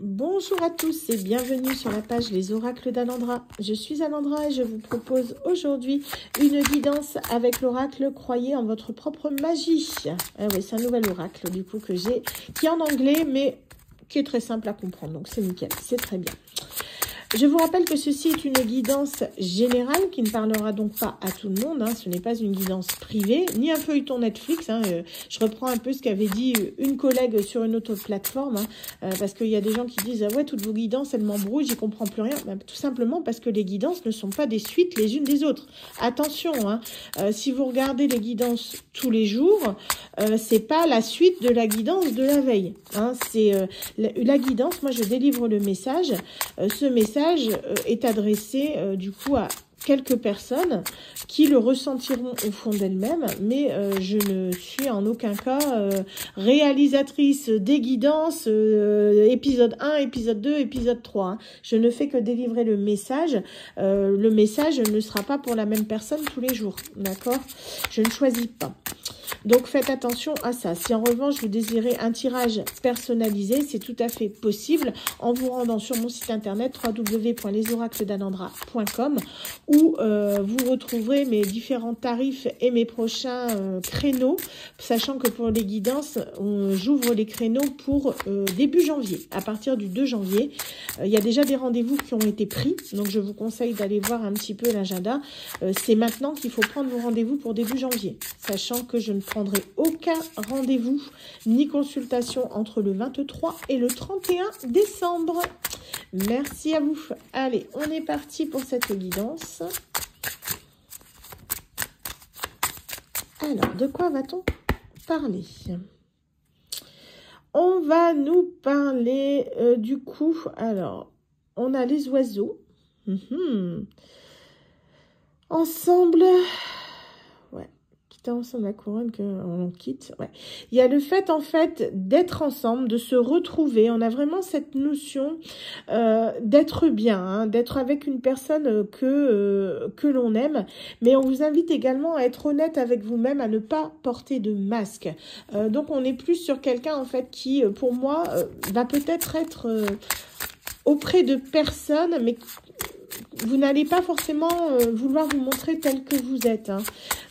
Bonjour à tous et bienvenue sur la page Les Oracles d'Anandra. Je suis Anandra et je vous propose aujourd'hui une guidance avec l'oracle Croyez en votre propre magie. Ah oui, c'est un nouvel oracle du coup que j'ai, qui est en anglais mais qui est très simple à comprendre, donc c'est nickel, c'est très bien. Je vous rappelle que ceci est une guidance générale qui ne parlera donc pas à tout le monde. Ce n'est pas une guidance privée, ni un feuilleton Netflix. Je reprends un peu ce qu'avait dit une collègue sur une autre plateforme. Parce qu'il y a des gens qui disent « Ah ouais, toutes vos guidances, elles m'embrouillent, j'y comprends plus rien. » Tout simplement parce que les guidances ne sont pas des suites les unes des autres. Attention, si vous regardez les guidances tous les jours, c'est pas la suite de la guidance de la veille. C'est la guidance, moi je délivre le message. Ce message est adressé du coup à quelques personnes qui le ressentiront au fond d'elles-mêmes, mais je ne suis en aucun cas réalisatrice des guidances, épisode 1, épisode 2, épisode 3. Je ne fais que délivrer le message. Le message ne sera pas pour la même personne tous les jours, d'accord? Je ne choisis pas. Donc faites attention à ça. Si en revanche vous désirez un tirage personnalisé, c'est tout à fait possible en vous rendant sur mon site internet www.lesoracledanandra.com où vous retrouverez mes différents tarifs et mes prochains créneaux, sachant que pour les guidances, j'ouvre les créneaux pour début janvier. À partir du 2 janvier, il y a déjà des rendez-vous qui ont été pris, donc je vous conseille d'aller voir un petit peu l'agenda. C'est maintenant qu'il faut prendre vos rendez-vous pour début janvier, sachant que je ne prendrai aucun rendez-vous ni consultation entre le 23 et le 31 décembre. Merci à vous. Allez, on est parti pour cette guidance. Alors, de quoi va-t-on parler? On va nous parler du coup, alors, on a les oiseaux. Ensemble... ensemble la couronne qu'on quitte. Ouais. Il y a le fait en fait d'être ensemble, de se retrouver. On a vraiment cette notion d'être bien, d'être avec une personne que l'on aime. Mais on vous invite également à être honnête avec vous-même, à ne pas porter de masque. Donc on est plus sur quelqu'un en fait qui, pour moi, va peut-être être auprès de personnes, mais vous n'allez pas forcément vouloir vous montrer tel que vous êtes.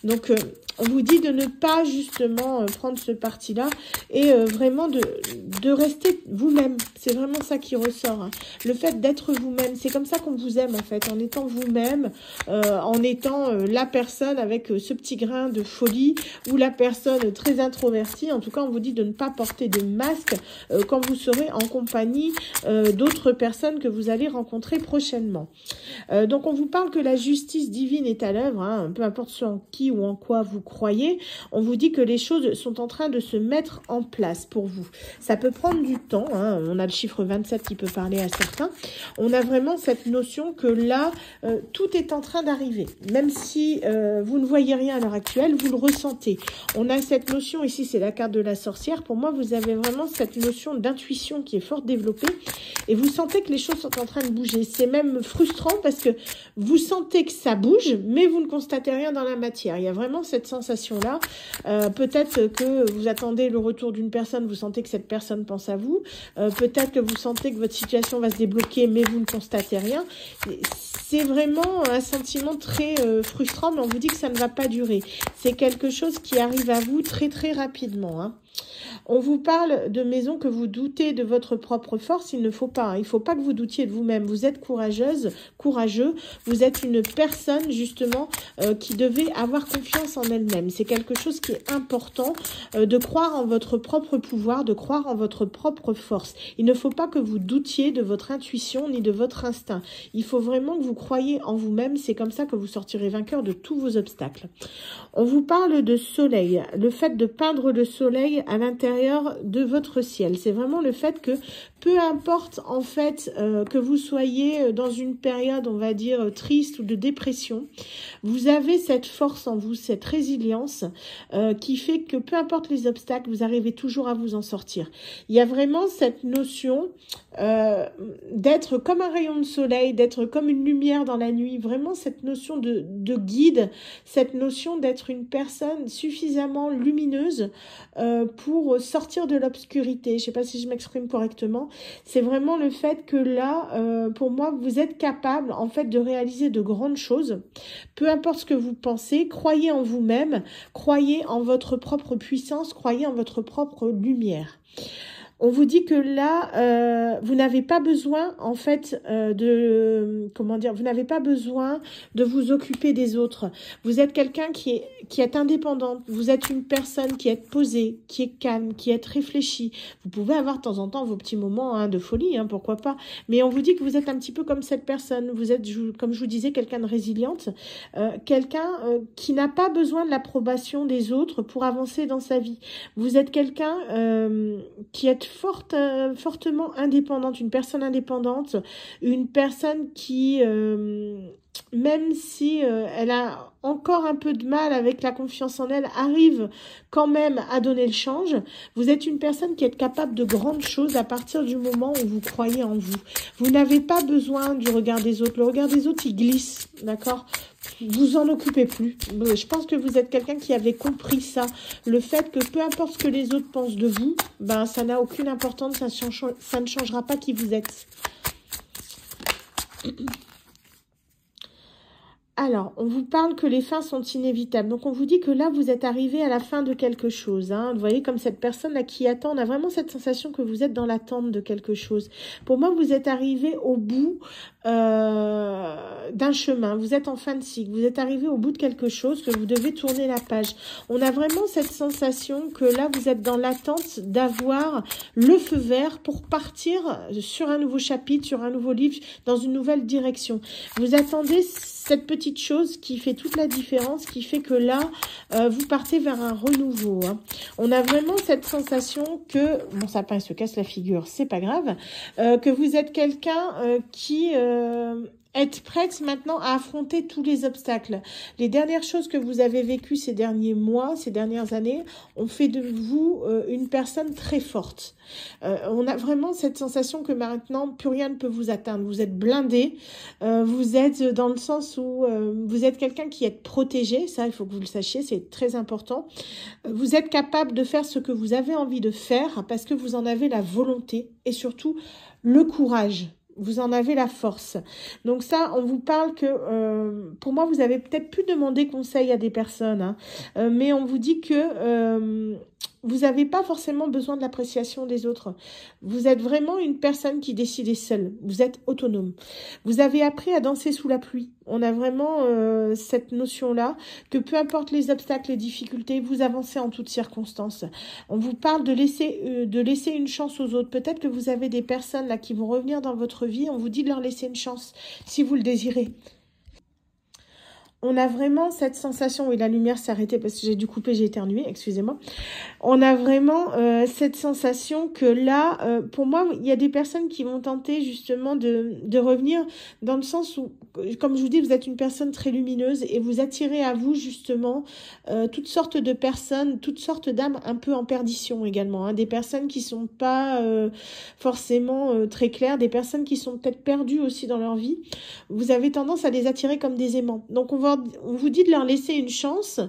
Donc, on vous dit de ne pas justement prendre ce parti-là et vraiment de rester vous-même. C'est vraiment ça qui ressort. Le fait d'être vous-même, c'est comme ça qu'on vous aime en fait, en étant vous-même, en étant la personne avec ce petit grain de folie ou la personne très introvertie. En tout cas, on vous dit de ne pas porter de masque quand vous serez en compagnie d'autres personnes que vous allez rencontrer prochainement. Donc, on vous parle que la justice divine est à l'œuvre, peu importe sur qui ou en quoi vous croyez. On vous dit que les choses sont en train de se mettre en place pour vous. Ça peut prendre du temps. On a le chiffre 27 qui peut parler à certains. On a vraiment cette notion que là, tout est en train d'arriver. Même si vous ne voyez rien à l'heure actuelle, vous le ressentez. On a cette notion, ici c'est la carte de la sorcière. Pour moi, vous avez vraiment cette notion d'intuition qui est fort développée. Et vous sentez que les choses sont en train de bouger. C'est même frustrant parce que vous sentez que ça bouge, mais vous ne constatez rien dans la matière. Il y a vraiment cette sensation-là. Peut-être que vous attendez le retour d'une personne, vous sentez que cette personne pense à vous. Peut-être que vous sentez que votre situation va se débloquer, mais vous ne constatez rien. C'est vraiment un sentiment très frustrant, mais on vous dit que ça ne va pas durer. C'est quelque chose qui arrive à vous très très rapidement. On vous parle de maisons que vous doutez de votre propre force. Il ne faut pas. Il ne faut pas que vous doutiez de vous-même. Vous êtes courageuse, courageux. Vous êtes une personne, justement, qui devait avoir confiance en elle-même. C'est quelque chose qui est important, de croire en votre propre pouvoir, de croire en votre propre force. Il ne faut pas que vous doutiez de votre intuition ni de votre instinct. Il faut vraiment que vous croyiez en vous-même. C'est comme ça que vous sortirez vainqueur de tous vos obstacles. On vous parle de soleil. Le fait de peindre le soleil à l'intérieur de votre ciel. C'est vraiment le fait que peu importe en fait que vous soyez dans une période, on va dire, triste ou de dépression, vous avez cette force en vous, cette résilience qui fait que peu importe les obstacles, vous arrivez toujours à vous en sortir. Il y a vraiment cette notion d'être comme un rayon de soleil, d'être comme une lumière dans la nuit, vraiment cette notion de guide, cette notion d'être une personne suffisamment lumineuse pour sortir de l'obscurité. Je ne sais pas si je m'exprime correctement. C'est vraiment le fait que là, pour moi, vous êtes capable en fait de réaliser de grandes choses. Peu importe ce que vous pensez, croyez en vous-même, croyez en votre propre puissance, croyez en votre propre lumière. On vous dit que là, vous n'avez pas besoin, en fait, vous n'avez pas besoin de vous occuper des autres. Vous êtes quelqu'un qui est indépendante. Vous êtes une personne qui est posée, qui est calme, qui est réfléchie. Vous pouvez avoir de temps en temps vos petits moments de folie, pourquoi pas. Mais on vous dit que vous êtes un petit peu comme cette personne. Vous êtes, comme je vous disais, quelqu'un de résiliente, quelqu'un qui n'a pas besoin de l'approbation des autres pour avancer dans sa vie. Vous êtes quelqu'un qui est fortement indépendante, une personne indépendante, une personne qui, même si elle a encore un peu de mal avec la confiance en elle, arrive quand même à donner le change. Vous êtes une personne qui est capable de grandes choses à partir du moment où vous croyez en vous. Vous n'avez pas besoin du regard des autres. Le regard des autres, il glisse, d'accord ? Vous en occupez plus. Je pense que vous êtes quelqu'un qui avait compris ça. Le fait que peu importe ce que les autres pensent de vous, ça n'a aucune importance, ça ne changera pas qui vous êtes. Alors, on vous parle que les fins sont inévitables. Donc, on vous dit que là, vous êtes arrivé à la fin de quelque chose. Vous voyez, comme cette personne-là qui attend, on a vraiment cette sensation que vous êtes dans l'attente de quelque chose. Pour moi, vous êtes arrivé au bout d'un chemin. Vous êtes en fin de cycle. Vous êtes arrivé au bout de quelque chose, que vous devez tourner la page. On a vraiment cette sensation que là, vous êtes dans l'attente d'avoir le feu vert pour partir sur un nouveau chapitre, sur un nouveau livre, dans une nouvelle direction. Vous attendez cette petite chose qui fait toute la différence, qui fait que là, vous partez vers un renouveau. On a vraiment cette sensation que, mon sapin il se casse la figure, c'est pas grave, que vous êtes quelqu'un qui êtes prête maintenant à affronter tous les obstacles. Les dernières choses que vous avez vécues ces derniers mois, ces dernières années, ont fait de vous une personne très forte. On a vraiment cette sensation que maintenant, plus rien ne peut vous atteindre. Vous êtes blindé, vous êtes dans le sens où vous êtes quelqu'un qui est protégé, ça il faut que vous le sachiez, c'est très important. Vous êtes capable de faire ce que vous avez envie de faire parce que vous en avez la volonté et surtout le courage. Vous en avez la force. Donc ça, on vous parle que, pour moi, vous avez peut-être pu demander conseil à des personnes, mais on vous dit que vous n'avez pas forcément besoin de l'appréciation des autres. Vous êtes vraiment une personne qui décide seule. Vous êtes autonome. Vous avez appris à danser sous la pluie. On a vraiment cette notion-là que peu importe les obstacles, les difficultés, vous avancez en toutes circonstances. On vous parle de laisser une chance aux autres. Peut-être que vous avez des personnes là qui vont revenir dans votre vie. On vous dit de leur laisser une chance si vous le désirez. On a vraiment cette sensation, oui la lumière s'est arrêtée parce que j'ai dû couper, j'ai éternué, excusez-moi. On a vraiment cette sensation que là, pour moi, il y a des personnes qui vont tenter justement de revenir dans le sens où, comme je vous dis, vous êtes une personne très lumineuse et vous attirez à vous justement toutes sortes de personnes, toutes sortes d'âmes un peu en perdition également. Des personnes qui sont pas forcément très claires, des personnes qui sont peut-être perdues aussi dans leur vie. Vous avez tendance à les attirer comme des aimants. Donc on vous dit de leur laisser une chance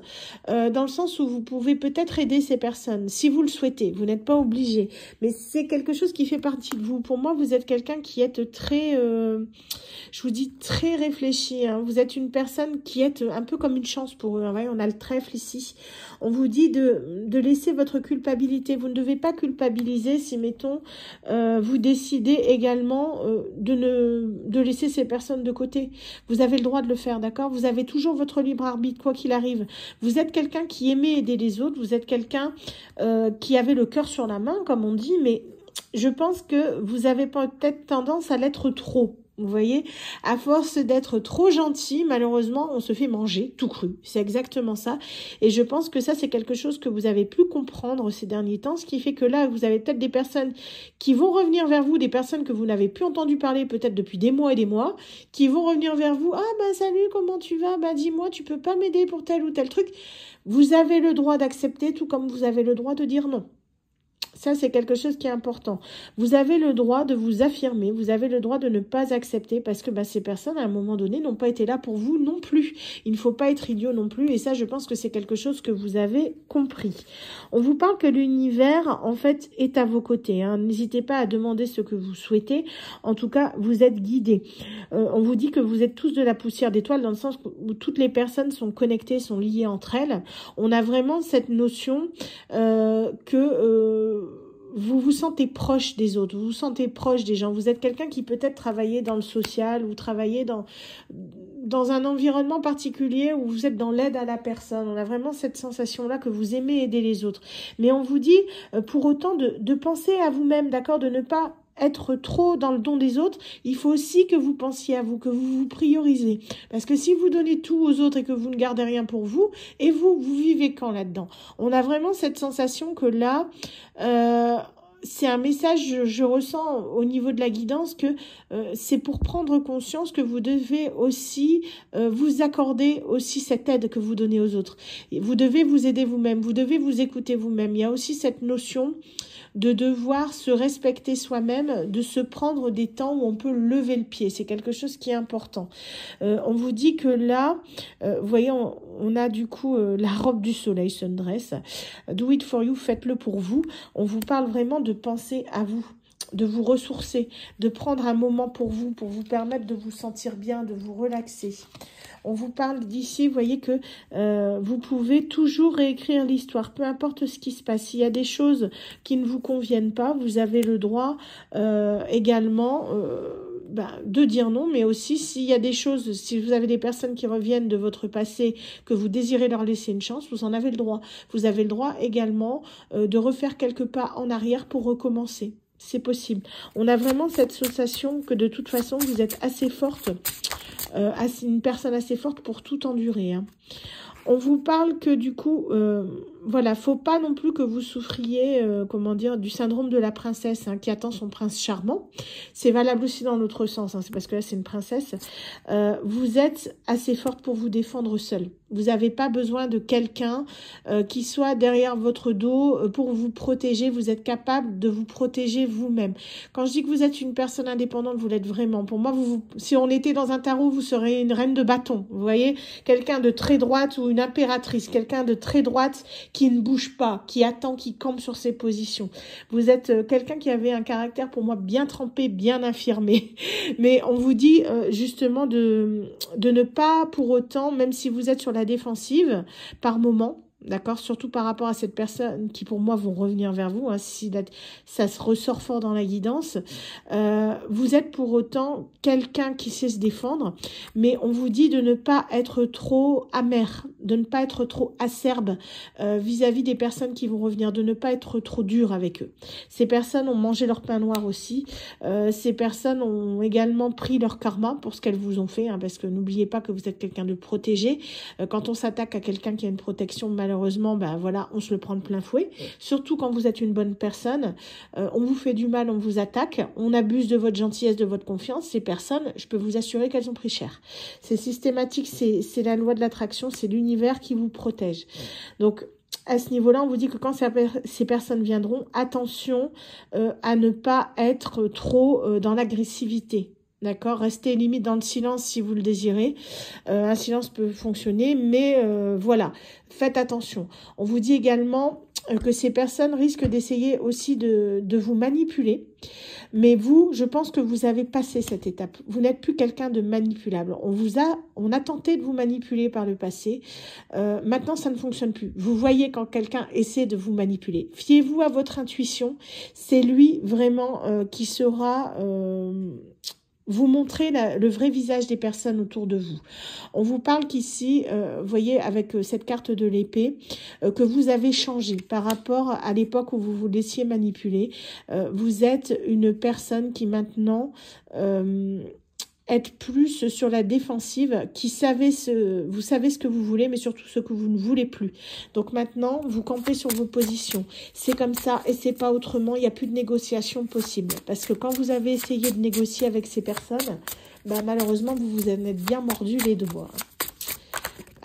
dans le sens où vous pouvez peut-être aider ces personnes si vous le souhaitez. Vous n'êtes pas obligé, mais c'est quelque chose qui fait partie de vous. Pour moi, vous êtes quelqu'un qui est très, je vous dis, très réfléchi. Vous êtes une personne qui est un peu comme une chance pour eux. Voyez, on a le trèfle ici. On vous dit de laisser votre culpabilité. Vous ne devez pas culpabiliser si, mettons, vous décidez également de laisser ces personnes de côté. Vous avez le droit de le faire, d'accord ? Vous avez toujours votre libre arbitre, quoi qu'il arrive. Vous êtes quelqu'un qui aimait aider les autres, vous êtes quelqu'un qui avait le cœur sur la main, comme on dit, mais je pense que vous avez peut-être tendance à l'être trop. Vous voyez, à force d'être trop gentil, malheureusement, on se fait manger tout cru. C'est exactement ça. Et je pense que ça, c'est quelque chose que vous avez pu comprendre ces derniers temps, ce qui fait que là, vous avez peut-être des personnes qui vont revenir vers vous, des personnes que vous n'avez plus entendu parler peut-être depuis des mois et des mois, qui vont revenir vers vous. Ah, bah salut, comment tu vas? Bah dis-moi, tu peux pas m'aider pour tel ou tel truc. Vous avez le droit d'accepter, tout comme vous avez le droit de dire non. Ça, c'est quelque chose qui est important. Vous avez le droit de vous affirmer, vous avez le droit de ne pas accepter parce que ces personnes, à un moment donné, n'ont pas été là pour vous non plus. Il ne faut pas être idiot non plus et ça, je pense que c'est quelque chose que vous avez compris. On vous parle que l'univers, en fait, est à vos côtés. N'hésitez pas à demander ce que vous souhaitez. En tout cas, vous êtes guidés. On vous dit que vous êtes tous de la poussière d'étoiles dans le sens où toutes les personnes sont connectées, sont liées entre elles. On a vraiment cette notion que vous vous sentez proche des autres, vous vous sentez proche des gens. Vous êtes quelqu'un qui peut-être travaillait dans le social ou travaillait dans un environnement particulier où vous êtes dans l'aide à la personne. On a vraiment cette sensation-là que vous aimez aider les autres. Mais on vous dit pour autant de penser à vous-même, d'accord, de ne pas être trop dans le don des autres. Il faut aussi que vous pensiez à vous, que vous vous priorisez. Parce que si vous donnez tout aux autres et que vous ne gardez rien pour vous, et vous vivez quand là-dedans? On a vraiment cette sensation que là, c'est un message, je ressens au niveau de la guidance que c'est pour prendre conscience que vous devez aussi vous accorder aussi cette aide que vous donnez aux autres. Vous devez vous aider vous-même, vous devez vous écouter vous-même. Il y a aussi cette notion de devoir se respecter soi-même, de se prendre des temps où on peut lever le pied. C'est quelque chose qui est important. On vous dit que là, vous voyez, on a du coup la robe du soleil, sundress. Do it for you, faites-le pour vous. On vous parle vraiment de penser à vous, de vous ressourcer, de prendre un moment pour vous permettre de vous sentir bien, de vous relaxer. On vous parle d'ici, vous voyez que vous pouvez toujours réécrire l'histoire, peu importe ce qui se passe. S'il y a des choses qui ne vous conviennent pas, vous avez le droit également de dire non, mais aussi s'il y a des choses, si vous avez des personnes qui reviennent de votre passé, que vous désirez leur laisser une chance, vous en avez le droit. Vous avez le droit également de refaire quelques pas en arrière pour recommencer. C'est possible. On a vraiment cette sensation que de toute façon, vous êtes assez forte, une personne assez forte pour tout endurer. On vous parle que du coup, voilà, faut pas non plus que vous souffriez, du syndrome de la princesse qui attend son prince charmant. C'est valable aussi dans l'autre sens, c'est parce que là c'est une princesse. Vous êtes assez forte pour vous défendre seule. Vous n'avez pas besoin de quelqu'un qui soit derrière votre dos pour vous protéger. Vous êtes capable de vous protéger vous-même. Quand je dis que vous êtes une personne indépendante, vous l'êtes vraiment. Pour moi, si on était dans un tarot, vous seriez une reine de bâton. Vous voyez, quelqu'un de très droite ou une impératrice, quelqu'un de très droite qui ne bouge pas, qui attend, qui campe sur ses positions. Vous êtes quelqu'un qui avait un caractère pour moi bien trempé, bien affirmé. Mais on vous dit justement de ne pas pour autant, même si vous êtes sur la défensive par moment, d'accord, surtout par rapport à cette personne qui pour moi vont revenir vers vous, si ça se ressort fort dans la guidance, vous êtes pour autant quelqu'un qui sait se défendre, mais on vous dit de ne pas être trop amer, de ne pas être trop acerbe vis-à-vis des personnes qui vont revenir, de ne pas être trop dur avec eux. Ces personnes ont mangé leur pain noir aussi, ces personnes ont également pris leur karma pour ce qu'elles vous ont fait, parce que n'oubliez pas que vous êtes quelqu'un de protégé. Quand on s'attaque à quelqu'un qui a une protection, malheureusement, voilà, on se le prend de plein fouet. Surtout quand vous êtes une bonne personne, on vous fait du mal, on vous attaque, on abuse de votre gentillesse, de votre confiance. Ces personnes, je peux vous assurer qu'elles ont pris cher. C'est systématique, c'est la loi de l'attraction, c'est l'univers qui vous protège. Donc, à ce niveau-là, on vous dit que quand ces personnes viendront, attention à ne pas être trop dans l'agressivité. D'accord, restez limite dans le silence si vous le désirez. Un silence peut fonctionner, mais voilà, faites attention. On vous dit également que ces personnes risquent d'essayer aussi de vous manipuler. Mais vous, je pense que vous avez passé cette étape. Vous n'êtes plus quelqu'un de manipulable. On a tenté de vous manipuler par le passé. Maintenant, ça ne fonctionne plus. Vous voyez quand quelqu'un essaie de vous manipuler. Fiez-vous à votre intuition. C'est lui vraiment qui sera... vous montrez le vrai visage des personnes autour de vous. On vous parle qu'ici, vous voyez, avec cette carte de l'épée, que vous avez changé par rapport à l'époque où vous vous laissiez manipuler. Vous êtes une personne qui maintenant êtes plus sur la défensive, vous savez ce que vous voulez, mais surtout ce que vous ne voulez plus. Donc maintenant, vous campez sur vos positions. C'est comme ça et c'est pas autrement. Il n'y a plus de négociation possible. Parce que quand vous avez essayé de négocier avec ces personnes, malheureusement, vous vous en êtes bien mordu les doigts.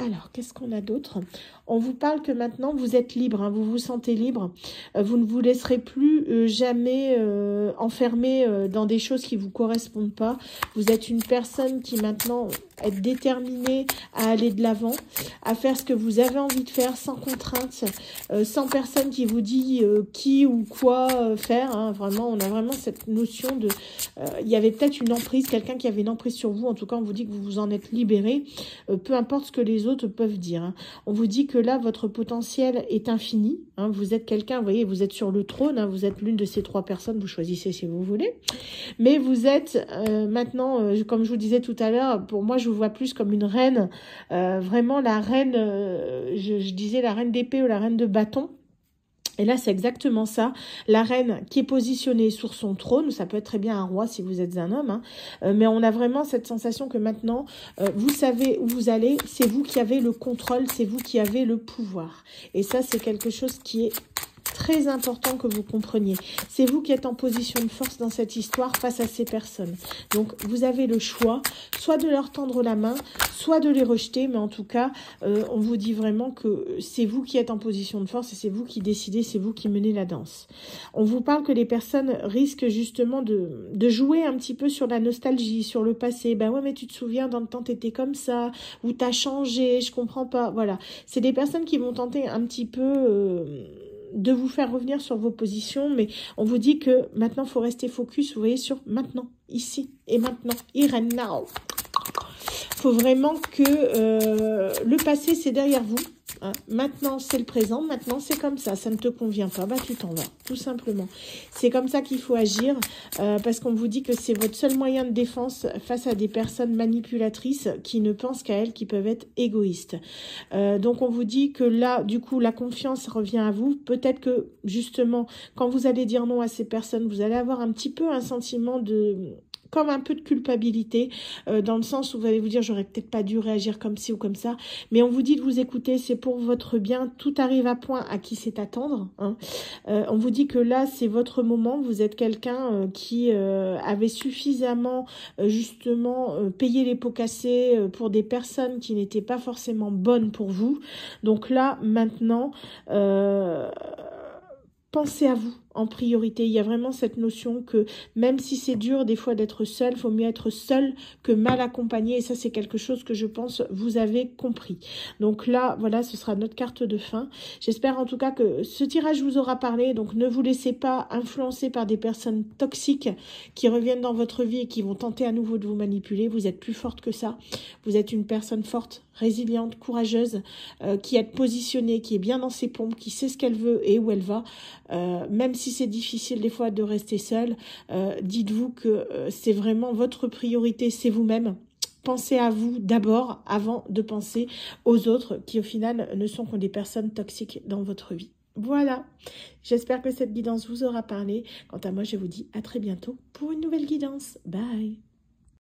Alors, qu'est-ce qu'on a d'autre? On vous parle que maintenant, vous êtes libre, hein, vous vous sentez libre. Vous ne vous laisserez plus jamais enfermer dans des choses qui ne vous correspondent pas. Vous êtes une personne qui maintenant est déterminée à aller de l'avant, à faire ce que vous avez envie de faire sans contrainte, sans personne qui vous dit qui ou quoi faire. Hein. Vraiment, on a vraiment cette notion de... il y avait peut-être une emprise, quelqu'un qui avait une emprise sur vous. En tout cas, on vous dit que vous vous en êtes libéré, peu importe ce que les autres peuvent dire. Hein. On vous dit que là, votre potentiel est infini. Hein. Vous êtes quelqu'un, vous voyez, vous êtes sur le trône. Hein. Vous êtes l'une de ces 3 personnes. Vous choisissez si vous voulez. Mais vous êtes maintenant, comme je vous disais tout à l'heure, pour moi, je vous vois plus comme une reine. Vraiment la reine, je disais la reine d'épée ou la reine de bâton. Et là, c'est exactement ça. La reine qui est positionnée sur son trône, ça peut être très bien un roi si vous êtes un homme, hein, mais on a vraiment cette sensation que maintenant, vous savez où vous allez, c'est vous qui avez le contrôle, c'est vous qui avez le pouvoir. Et ça, c'est quelque chose qui est très important que vous compreniez. C'est vous qui êtes en position de force dans cette histoire face à ces personnes. Donc, vous avez le choix, soit de leur tendre la main, soit de les rejeter, mais en tout cas, on vous dit vraiment que c'est vous qui êtes en position de force et c'est vous qui décidez, c'est vous qui menez la danse. On vous parle que les personnes risquent justement de jouer un petit peu sur la nostalgie, sur le passé. Ben ouais, mais tu te souviens, dans le temps, t'étais comme ça, ou t'as changé, je comprends pas. Voilà. C'est des personnes qui vont tenter un petit peu... de vous faire revenir sur vos positions, mais on vous dit que maintenant, il faut rester focus, vous voyez, sur maintenant, ici et maintenant, here and now. Il faut vraiment que le passé, c'est derrière vous. Hein. Maintenant, c'est le présent. Maintenant, c'est comme ça. Ça ne te convient pas. Bah, tu t'en vas, tout simplement. C'est comme ça qu'il faut agir parce qu'on vous dit que c'est votre seul moyen de défense face à des personnes manipulatrices qui ne pensent qu'à elles, qui peuvent être égoïstes. Donc, on vous dit que là, du coup, la confiance revient à vous. Peut-être que, justement, quand vous allez dire non à ces personnes, vous allez avoir un petit peu un sentiment de... comme un peu de culpabilité, dans le sens où vous allez vous dire, j'aurais peut-être pas dû réagir comme ci ou comme ça, mais on vous dit de vous écouter, c'est pour votre bien, tout arrive à point à qui c'est attendre. Hein. On vous dit que là, c'est votre moment, vous êtes quelqu'un qui avait suffisamment, justement, payé les pots cassés pour des personnes qui n'étaient pas forcément bonnes pour vous. Donc là, maintenant... pensez à vous en priorité. Il y a vraiment cette notion que même si c'est dur des fois d'être seul, il faut mieux être seul que mal accompagné. Et ça, c'est quelque chose que je pense vous avez compris. Donc là, voilà, ce sera notre carte de fin. J'espère en tout cas que ce tirage vous aura parlé. Donc ne vous laissez pas influencer par des personnes toxiques qui reviennent dans votre vie et qui vont tenter à nouveau de vous manipuler. Vous êtes plus forte que ça. Vous êtes une personne forte, résiliente, courageuse, qui est positionnée, qui est bien dans ses pompes, qui sait ce qu'elle veut et où elle va. Même si c'est difficile des fois de rester seul, dites-vous que c'est vraiment votre priorité, c'est vous-même. Pensez à vous d'abord avant de penser aux autres qui au final ne sont que des personnes toxiques dans votre vie. Voilà, j'espère que cette guidance vous aura parlé. Quant à moi, je vous dis à très bientôt pour une nouvelle guidance. Bye.